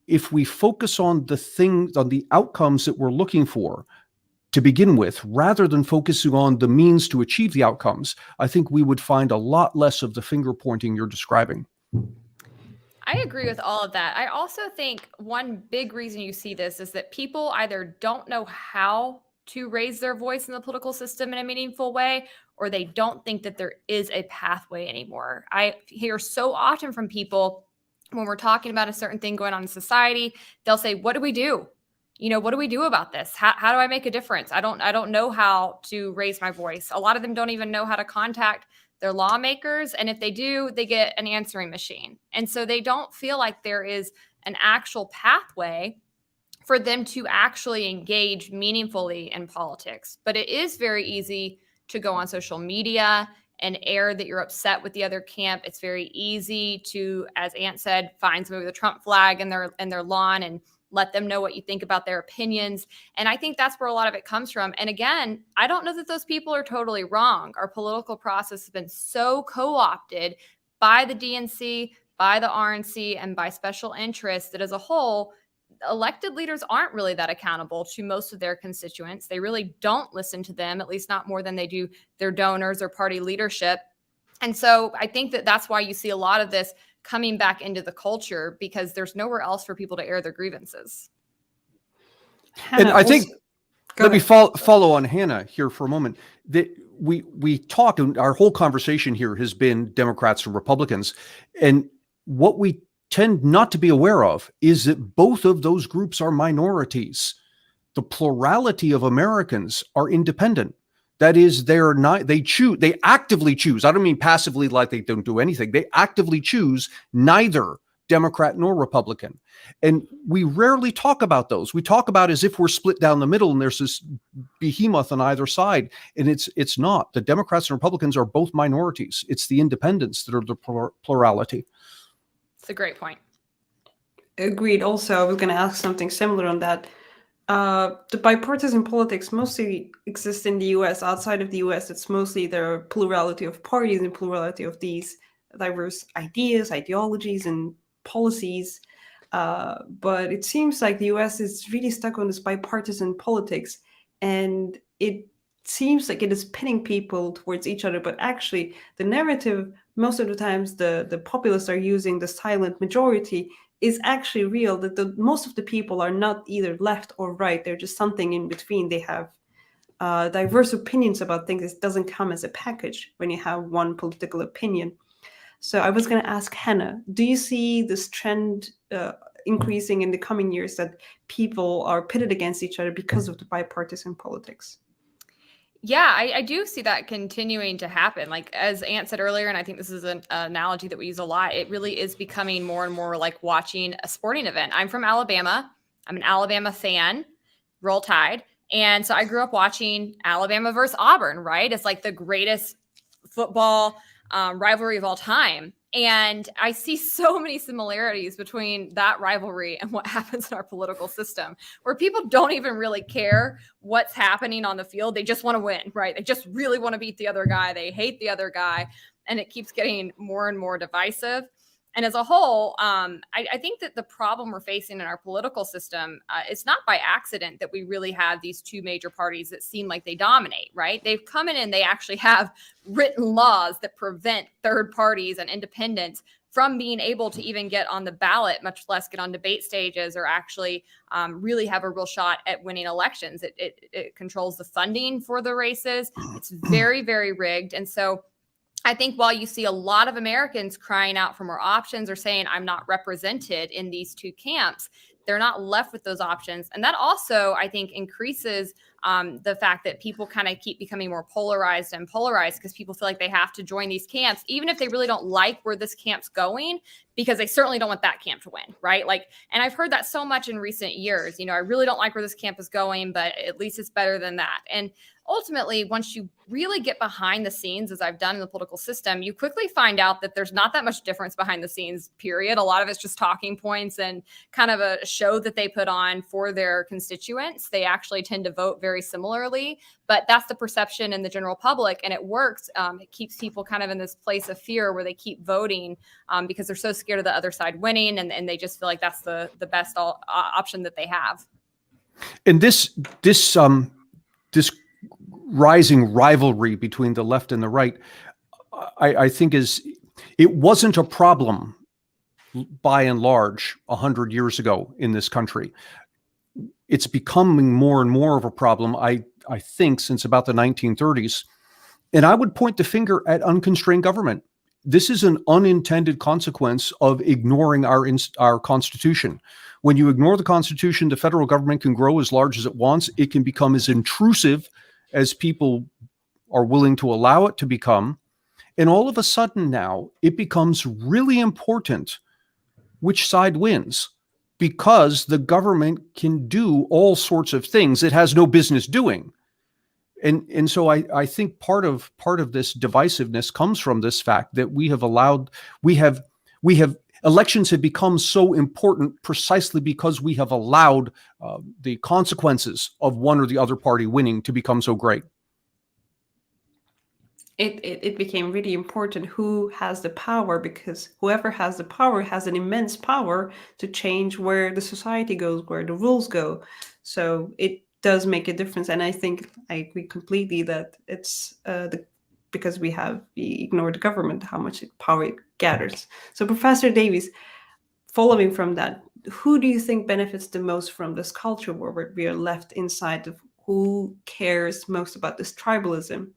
If we focus on the outcomes that we're looking for to begin with, rather than focusing on the means to achieve the outcomes, I think we would find a lot less of the finger pointing you're describing. I agree with all of that. I also think one big reason you see this is that people either don't know how to raise their voice in the political system in a meaningful way, or they don't think that there is a pathway anymore. I hear so often from people when we're talking about a certain thing going on in society, they'll say, what do we do? What do we do about this? How do I make a difference? I don't know how to raise my voice. A lot of them don't even know how to contact their lawmakers. And if they do, they get an answering machine. And so they don't feel like there is an actual pathway for them to actually engage meaningfully in politics. But it is very easy to go on social media and air that you're upset with the other camp. It's very easy to, as Ant said, find somebody with a Trump flag in their lawn and let them know what you think about their opinions. And I think that's where a lot of it comes from. And again, I don't know that those people are totally wrong. Our political process has been so co-opted by the DNC, by the RNC, and by special interests that as a whole, elected leaders aren't really that accountable to most of their constituents. They really don't listen to them, at least not more than they do their donors or party leadership. And so I think that that's why you see a lot of this coming back into the culture, because there's nowhere else for people to air their grievances. And I think, let me follow on Hannah here for a moment, that we talk, and our whole conversation here has been Democrats and Republicans. And what we tend not to be aware of is that both of those groups are minorities. The plurality of Americans are independent. That is, they actively choose. I don't mean passively like they don't do anything. They actively choose neither Democrat nor Republican. And we rarely talk about those. We talk about as if we're split down the middle and there's this behemoth on either side. And it's not. The Democrats and Republicans are both minorities. It's the independents that are the plurality. It's a great point. Agreed. Also, I was going to ask something similar on that. The bipartisan politics mostly exists in the US. Outside of the US, it's mostly the plurality of parties and plurality of these diverse ideas, ideologies, and policies. But it seems like the US is really stuck on this bipartisan politics, and it seems like it is pitting people towards each other. But actually, the narrative, most of the times, the populists are using the silent majority, is actually real, that most of the people are not either left or right. They're just something in between. They have diverse opinions about things. It doesn't come as a package when you have one political opinion. So I was going to ask Hannah, do you see this trend increasing in the coming years, that people are pitted against each other because of the bipartisan politics? Yeah, I do see that continuing to happen. Like as Ant said earlier, and I think this is an analogy that we use a lot, it really is becoming more and more like watching a sporting event. I'm from Alabama. I'm an Alabama fan, Roll Tide. And so I grew up watching Alabama versus Auburn, right? It's like the greatest football rivalry of all time. And I see so many similarities between that rivalry and what happens in our political system, where people don't even really care what's happening on the field. They just want to win, right? They just really want to beat the other guy. They hate the other guy. And it keeps getting more and more divisive. And as a whole, I think that the problem we're facing in our political system, it's not by accident that we really have these two major parties that seem like they dominate, right? They've come in and they actually have written laws that prevent third parties and independents from being able to even get on the ballot, much less get on debate stages or actually really have a real shot at winning elections. It controls the funding for the races. It's very, very rigged. And so I think while you see a lot of Americans crying out for more options or saying, I'm not represented in these two camps, they're not left with those options. And that also, I think, increases the fact that people kind of keep becoming more polarized because people feel like they have to join these camps, even if they really don't like where this camp's going, because they certainly don't want that camp to win, right? Like, and I've heard that so much in recent years. I really don't like where this camp is going, but at least it's better than that. And ultimately, once you really get behind the scenes, as I've done in the political system, you quickly find out that there's not that much difference behind the scenes, period. A lot of it's just talking points and kind of a show that they put on for their constituents. They actually tend to vote very similarly, but that's the perception in the general public, and it works. It keeps people kind of in this place of fear where they keep voting because they're so scared of the other side winning, and they just feel like that's the best option that they have. And this rising rivalry between the left and the right, I think it wasn't a problem by and large 100 years ago in this country. It's becoming more and more of a problem, I think, since about the 1930s. And I would point the finger at unconstrained government. This is an unintended consequence of ignoring our Constitution. When you ignore the Constitution, the federal government can grow as large as it wants. It can become as intrusive as people are willing to allow it to become. And all of a sudden now, it becomes really important which side wins, because the government can do all sorts of things it has no business doing. And so I think part of this divisiveness comes from this fact that elections have become so important precisely because we have allowed the consequences of one or the other party winning to become so great. It became really important who has the power, because whoever has the power has an immense power to change where the society goes, where the rules go. So it does make a difference. And I think I agree completely that it's because we ignored the government, how much power it gathers. So Professor Davies, following from that, who do you think benefits the most from this culture war where we are left inside of who cares most about this tribalism?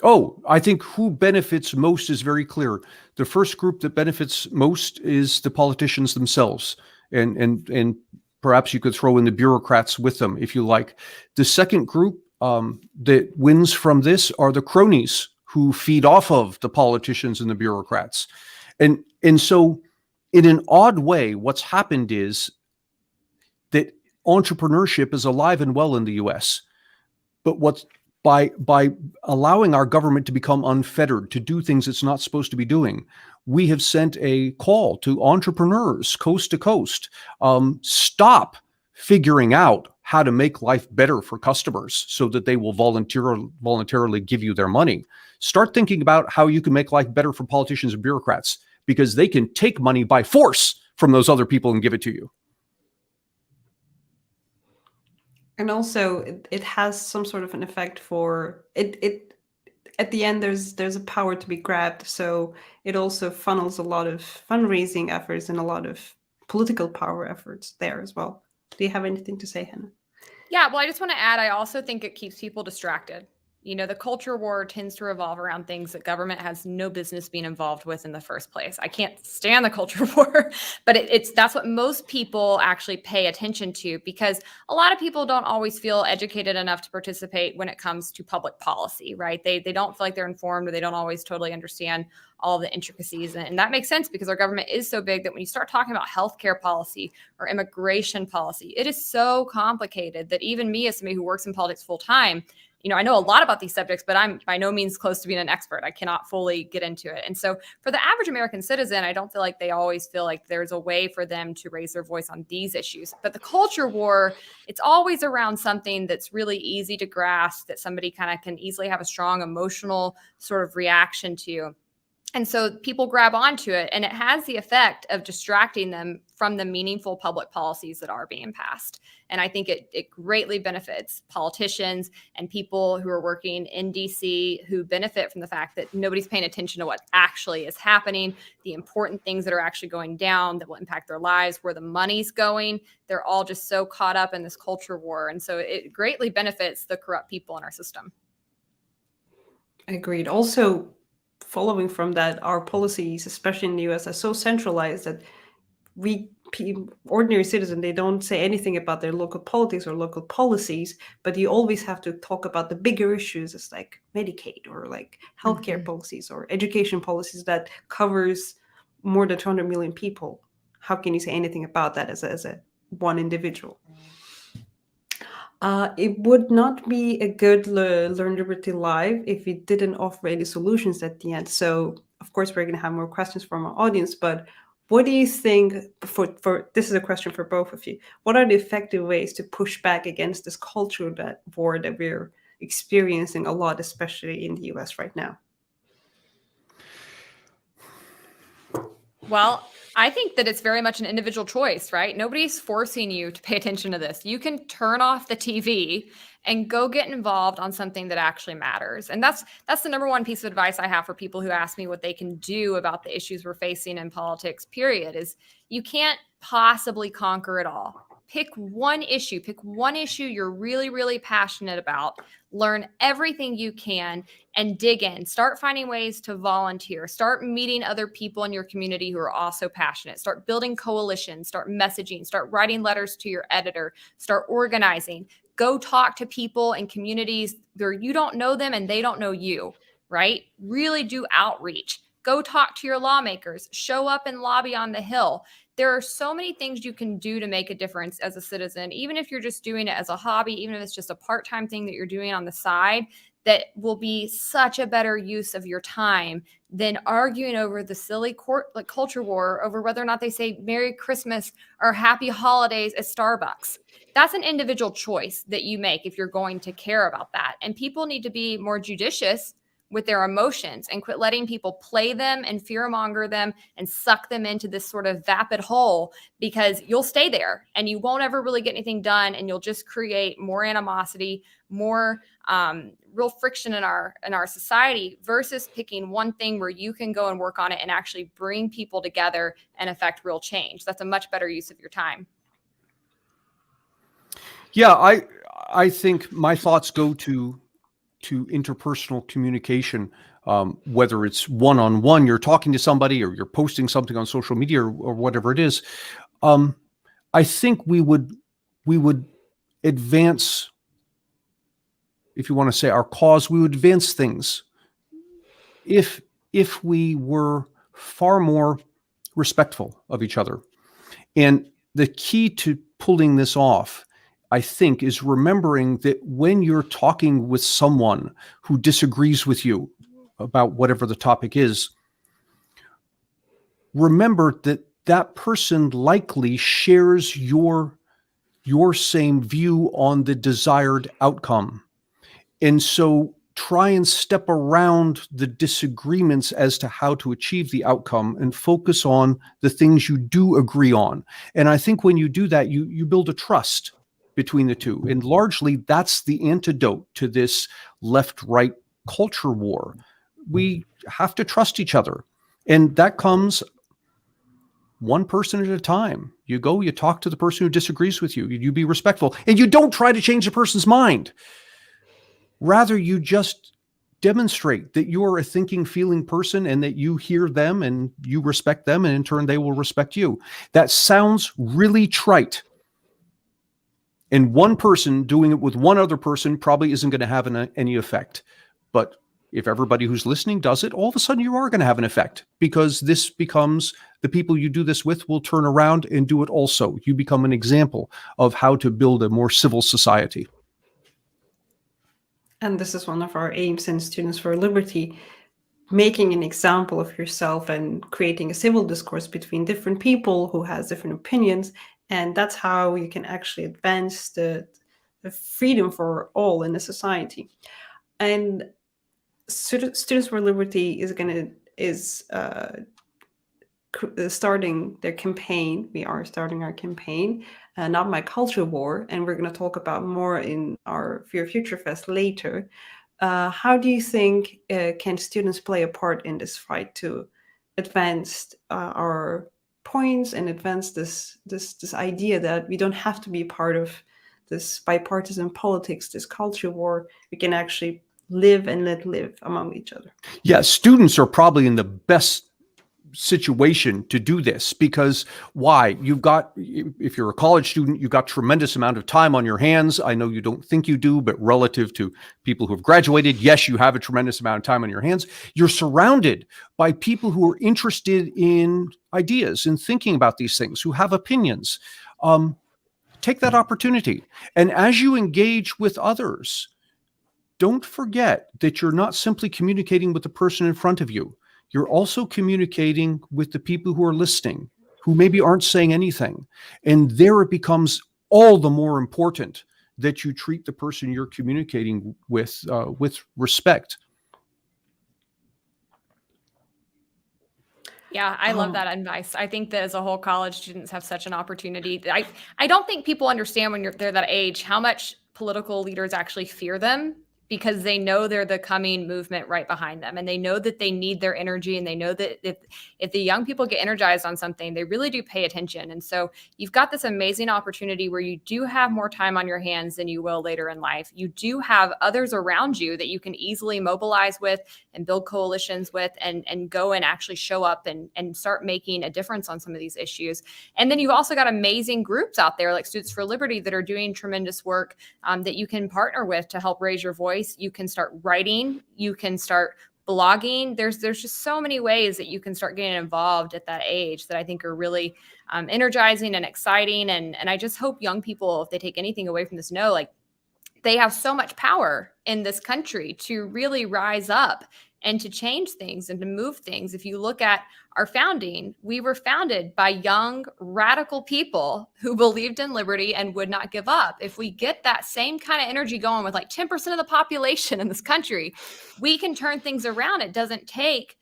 Oh, I think who benefits most is very clear. The first group that benefits most is the politicians themselves. And perhaps you could throw in the bureaucrats with them, if you like. The second group that wins from this are the cronies who feed off of the politicians and the bureaucrats. And so in an odd way, what's happened is that entrepreneurship is alive and well in the US. But by allowing our government to become unfettered, to do things it's not supposed to be doing, we have sent a call to entrepreneurs coast to coast. Stop figuring out how to make life better for customers so that they will voluntarily give you their money. Start thinking about how you can make life better for politicians and bureaucrats, because they can take money by force from those other people and give it to you. And also, it has some sort of an effect for it. At the end, there's a power to be grabbed. So it also funnels a lot of fundraising efforts and a lot of political power efforts there as well. Do you have anything to say, Hannah? Yeah, well, I just want to add, I also think it keeps people distracted. The culture war tends to revolve around things that government has no business being involved with in the first place. I can't stand the culture war, but that's what most people actually pay attention to, because a lot of people don't always feel educated enough to participate when it comes to public policy, right? They don't feel like they're informed, or they don't always totally understand all of the intricacies. And that makes sense, because our government is so big that when you start talking about healthcare policy or immigration policy, it is so complicated that even me, as somebody who works in politics full time, I know a lot about these subjects, but I'm by no means close to being an expert. I cannot fully get into it. And so for the average American citizen, I don't feel like they always feel like there's a way for them to raise their voice on these issues. But the culture war, it's always around something that's really easy to grasp, that somebody kind of can easily have a strong emotional sort of reaction to. And so people grab onto it, and it has the effect of distracting them from the meaningful public policies that are being passed. And I think it greatly benefits politicians and people who are working in DC, who benefit from the fact that nobody's paying attention to what actually is happening, the important things that are actually going down that will impact their lives, where the money's going. They're all just so caught up in this culture war. And so it greatly benefits the corrupt people in our system. Agreed. Also, following from that, our policies, especially in the US, are so centralized that ordinary citizens, they don't say anything about their local politics or local policies, but you always have to talk about the bigger issues, as like Medicaid or like healthcare policies or education policies that covers more than 200 million people. How can you say anything about that as a one individual? It would not be a good Learn Liberty Live if we didn't offer any solutions at the end. So, of course, we're going to have more questions from our audience. But what do you think? For this is a question for both of you. What are the effective ways to push back against this culture war that we're experiencing a lot, especially in the U.S. right now? Well, I think that it's very much an individual choice, right? Nobody's forcing you to pay attention to this. You can turn off the TV and go get involved on something that actually matters. And that's the number one piece of advice I have for people who ask me what they can do about the issues we're facing in politics, period, is you can't possibly conquer it all. Pick one issue you're really, really passionate about, learn everything you can, and dig in. Start finding ways to volunteer. Start meeting other people in your community who are also passionate. Start building coalitions, start messaging, start writing letters to your editor, start organizing. Go talk to people in communities where you don't know them and they don't know you, right? Really do outreach. Go talk to your lawmakers. Show up and lobby on the Hill. There are so many things you can do to make a difference as a citizen, even if you're just doing it as a hobby, even if it's just a part-time thing that you're doing on the side, that will be such a better use of your time than arguing over the silly culture war over whether or not they say Merry Christmas or Happy Holidays at Starbucks. That's an individual choice that you make if you're going to care about that. And people need to be more judicious with their emotions and quit letting people play them and fearmonger them and suck them into this sort of vapid hole, because you'll stay there and you won't ever really get anything done, and you'll just create more animosity, more real friction in our society, versus picking one thing where you can go and work on it and actually bring people together and affect real change. That's a much better use of your time. Yeah, I think my thoughts go to interpersonal communication, whether it's one-on-one, you're talking to somebody, or you're posting something on social media, or whatever it is. I think we would advance, if you want to say our cause, we would advance things if we were far more respectful of each other. And the key to pulling this off, I think, is remembering that when you're talking with someone who disagrees with you about whatever the topic is, remember that that person likely shares your same view on the desired outcome. And so try and step around the disagreements as to how to achieve the outcome and focus on the things you do agree on. And I think when you do that, you build a trust between the two. And largely that's the antidote to this left-right culture war. We have to trust each other. And that comes one person at a time. You go, you talk to the person who disagrees with you. You be respectful. And you don't try to change a person's mind. Rather, you just demonstrate that you're a thinking, feeling person and that you hear them and you respect them, and in turn, they will respect you. That sounds really trite. And one person doing it with one other person probably isn't going to have any effect. But if everybody who's listening does it, all of a sudden you are going to have an effect, because this becomes, the people you do this with will turn around and do it also. You become an example of how to build a more civil society. And this is one of our aims in Students for Liberty, making an example of yourself and creating a civil discourse between different people who has different opinions. And that's how you can actually advance the freedom for all in the society. And Students for Liberty is going to is starting their campaign. We are starting our campaign, Not My Culture War, and we're going to talk about more in our Fear Future Fest later. How do you think can students play a part in this fight to advance our points and advance this idea that we don't have to be part of this bipartisan politics, this culture war? We can actually live and let live among each other. Yeah, students are probably in the best situation to do this, because why? You've got, if you're a college student, you've got tremendous amount of time on your hands. I know you don't think you do, but relative to people who have graduated, yes, you have a tremendous amount of time on your hands. You're surrounded by people who are interested in ideas and thinking about these things, who have opinions. Take that opportunity. And as you engage with others, don't forget that you're not simply communicating with the person in front of you. You're also communicating with the people who are listening, who maybe aren't saying anything. And there it becomes all the more important that you treat the person you're communicating with respect. Yeah, I love that advice. I think that as a whole, college students have such an opportunity. I don't think people understand when they're that age how much political leaders actually fear them, because they know they're the coming movement right behind them, and they know that they need their energy, and they know that if the young people get energized on something, they really do pay attention. And so you've got this amazing opportunity where you do have more time on your hands than you will later in life. You do have others around you that you can easily mobilize with and build coalitions with, and go and actually show up and start making a difference on some of these issues. And then you've also got amazing groups out there like Students for Liberty that are doing tremendous work that you can partner with to help raise your voice. You can start writing, you can start blogging. There's just so many ways that you can start getting involved at that age that I think are really energizing and exciting. And I just hope young people, if they take anything away from this, know like they have so much power in this country to really rise up and to change things and to move things. If you look at our founding, we were founded by young, radical people who believed in liberty and would not give up. If we get that same kind of energy going with like 10% of the population in this country, we can turn things around. It doesn't take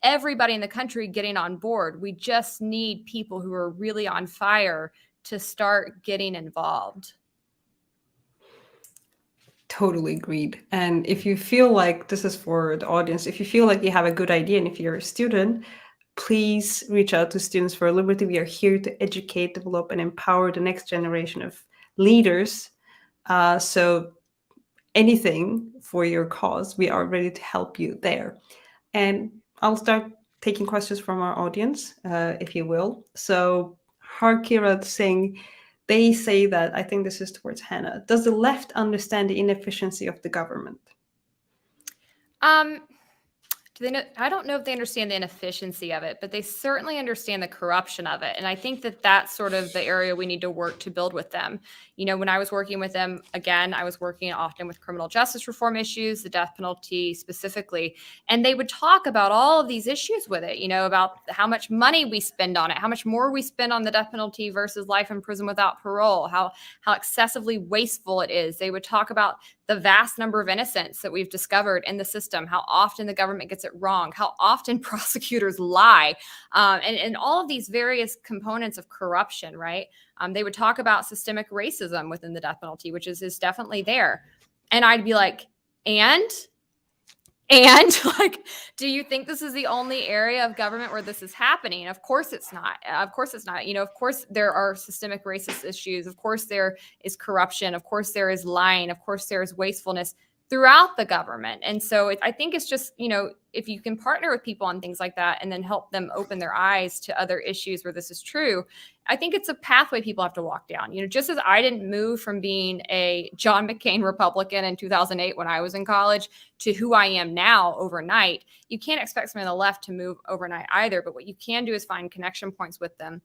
everybody in the country getting on board. We just need people who are really on fire to start getting involved. Totally agreed. And if you feel like, this is for the audience, if you feel like you have a good idea and if you're a student, please reach out to Students for Liberty. We are here to educate, develop, and empower the next generation of leaders. So anything for your cause, we are ready to help you there. And I'll start taking questions from our audience, if you will. So Harkirat Singh, they say that, I think this is towards Hannah, does the left understand the inefficiency of the government? Do they know? I don't know if they understand the inefficiency of it, but they certainly understand the corruption of it. And I think that that's sort of the area we need to work to build with them. You know, when I was working with them, again, I was working often with criminal justice reform issues, the death penalty specifically, and they would talk about all of these issues with it, you know, about how much money we spend on it, how much more we spend on the death penalty versus life in prison without parole, how excessively wasteful it is. They would talk about the vast number of innocents that we've discovered in the system, how often the government gets it wrong, how often prosecutors lie, and all of these various components of corruption, right? They would talk about systemic racism within the death penalty, which is definitely there. And I'd be like, and like, do you think this is the only area of government where this is happening? Of course it's not. Of course it's not. You know, of course there are systemic racist issues. Of course there is corruption. Of course there is lying. Of course there is wastefulness throughout the government. And so I think it's just, you know, if you can partner with people on things like that and then help them open their eyes to other issues where this is true, I think it's a pathway people have to walk down. You know, just as I didn't move from being a John McCain Republican in 2008 when I was in college to who I am now overnight, you can't expect someone on the left to move overnight either. But what you can do is find connection points with them,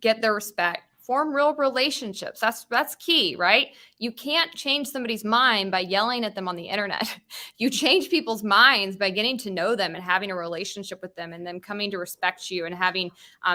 get their respect, Form real relationships. That's key, right? You can't change somebody's mind by yelling at them on the internet. You change people's minds by getting to know them and having a relationship with them, and them coming to respect you and having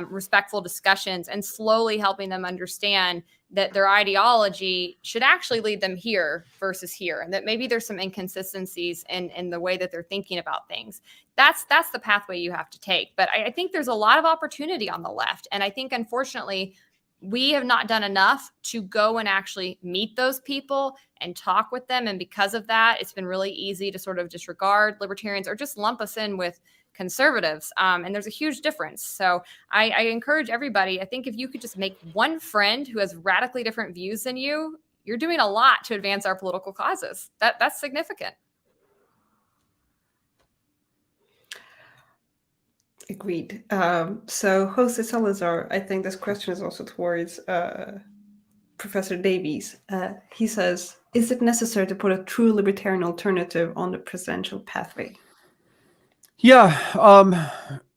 respectful discussions, and slowly helping them understand that their ideology should actually lead them here versus here, and that maybe there's some inconsistencies in the way that they're thinking about things. That's the pathway you have to take. But I think there's a lot of opportunity on the left, and I think, unfortunately, we have not done enough to go and actually meet those people and talk with them. And because of that, it's been really easy to sort of disregard libertarians or just lump us in with conservatives. And there's a huge difference. So I encourage everybody, I think if you could just make one friend who has radically different views than you, you're doing a lot to advance our political causes. That's significant. Agreed. So Jose Salazar, I think this question is also towards Professor Davies. He says, is it necessary to put a true libertarian alternative on the presidential pathway? Yeah,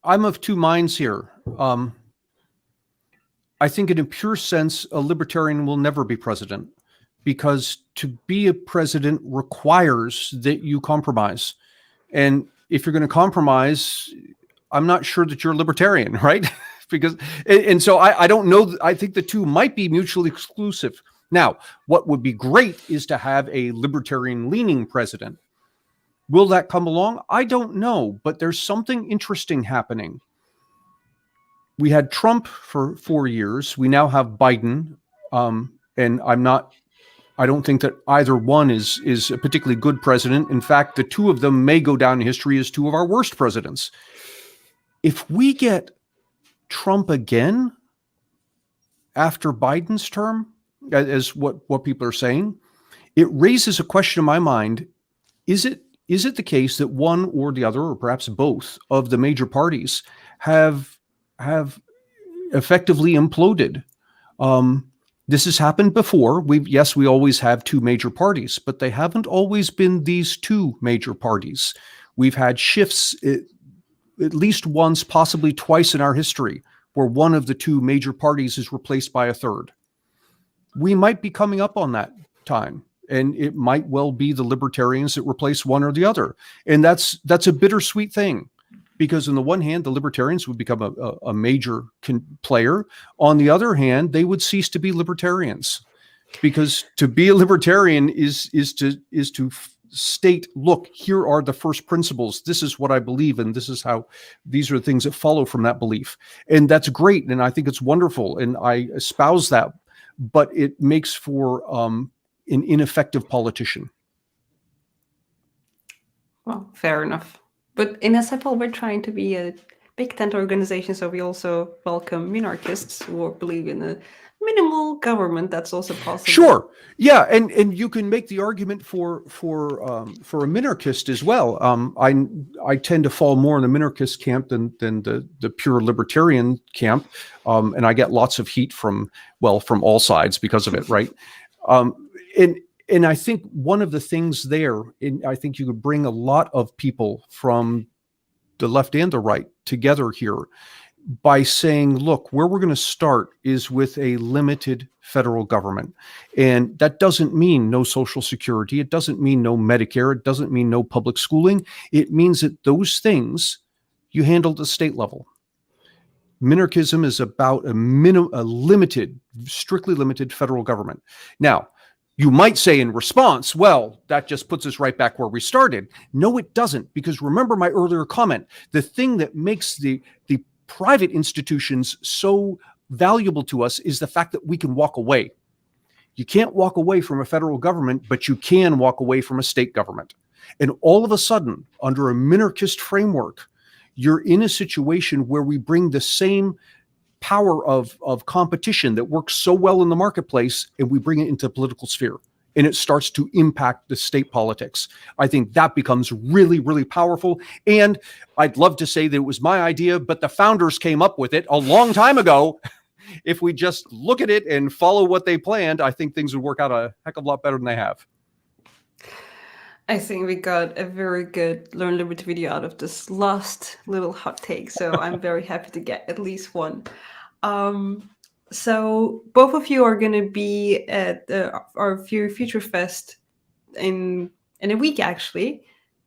I'm of two minds here. I think in a pure sense, a libertarian will never be president, because to be a president requires that you compromise. And if you're going to compromise, I'm not sure that you're a libertarian, right? Because, and so I don't know. I think the two might be mutually exclusive. Now, what would be great is to have a libertarian leaning president. Will that come along? I don't know, but there's something interesting happening. We had Trump for 4 years. We now have Biden. And I don't think that either one is a particularly good president. In fact, the two of them may go down in history as two of our worst presidents. If we get Trump again after Biden's term, as what people are saying, it raises a question in my mind. Is it the case that one or the other, or perhaps both, of the major parties have effectively imploded? This has happened before. We always have two major parties, but they haven't always been these two major parties. We've had shifts at least once, possibly twice in our history, where one of the two major parties is replaced by a third. We might be coming up on that time, and it might well be the libertarians that replace one or the other. And that's a bittersweet thing, because on the one hand, the libertarians would become a major player. On the other hand, they would cease to be libertarians, because to be a libertarian is to state, look, here are the first principles. This is what I believe, and these are the things that follow from that belief. And that's great, and I think it's wonderful, and I espouse that, but it makes for an ineffective politician. Well, fair enough. But in SFL, we're trying to be a big tent organization, so we also welcome minarchists who believe in a minimal government. That's also possible. Sure, yeah, and you can make the argument for a minarchist as well. I tend to fall more in the minarchist camp than the pure libertarian camp, and I get lots of heat from all sides because of it, right? And I think one of the things there, I think you could bring a lot of people from the left and the right together here by saying, look, where we're going to start is with a limited federal government. And that doesn't mean no Social Security. It doesn't mean no Medicare. It doesn't mean no public schooling. It means that those things you handle at the state level. Minarchism is about a limited, strictly limited federal government. Now, you might say in response, well, that just puts us right back where we started. No, it doesn't, because remember my earlier comment, the thing that makes the private institutions so valuable to us is the fact that we can walk away. You can't walk away from a federal government, but you can walk away from a state government. And all of a sudden, under a minarchist framework, you're in a situation where we bring the same power of competition that works so well in the marketplace, and we bring it into the political sphere, and it starts to impact the state politics. I think that becomes really, really powerful. And I'd love to say that it was my idea, but the founders came up with it a long time ago. If we just look at it and follow what they planned, I think things would work out a heck of a lot better than they have. I think we got a very good Learn Liberty video out of this last little hot take, so I'm very happy to get at least one. So both of you are going to be at our Future Fest in a week, actually.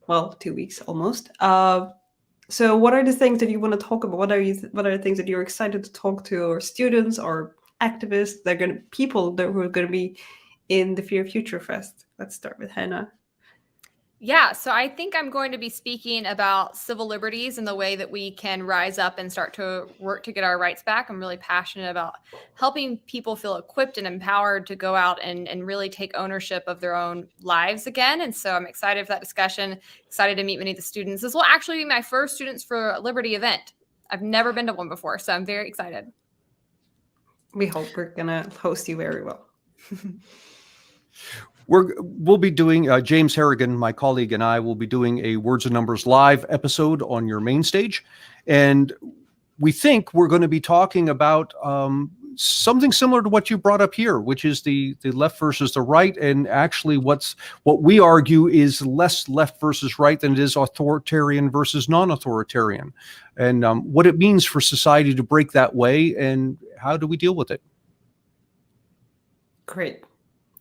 Well, 2 weeks almost. So what are the things that you want to talk about? What are the things that you're excited to talk to, or students or activists? They're going to people that who are going to be in the Future Fest. Let's start with Hannah. Yeah, so I think I'm going to be speaking about civil liberties and the way that we can rise up and start to work to get our rights back. I'm really passionate about helping people feel equipped and empowered to go out and really take ownership of their own lives again. And so I'm excited for that discussion, excited to meet many of the students. This will actually be my first Students for Liberty event. I've never been to one before, so I'm very excited. We hope we're going to host you very well. We'll be doing, James Harrigan, my colleague, and I will be doing a Words and Numbers live episode on your main stage. And we think we're going to be talking about something similar to what you brought up here, which is the left versus the right. And actually what we argue is less left versus right than it is authoritarian versus non-authoritarian. And what it means for society to break that way, and how do we deal with it? Great.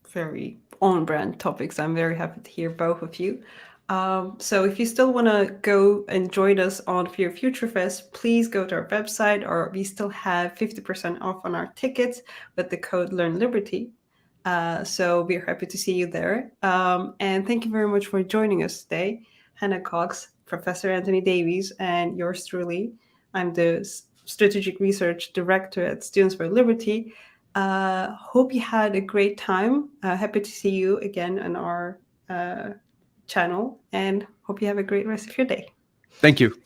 Very on-brand topics. I'm very happy to hear both of you. So if you still want to go and join us on Future Fest, please go to our website, or we still have 50% off on our tickets with the code Learn Liberty. So we're happy to see you there. And thank you very much for joining us today. Hannah Cox, Professor Anthony Davies, and yours truly. I'm the Strategic Research Director at Students for Liberty. Hope you had a great time. Happy to see you again on our channel, and hope you have a great rest of your day. Thank you.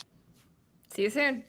See you soon.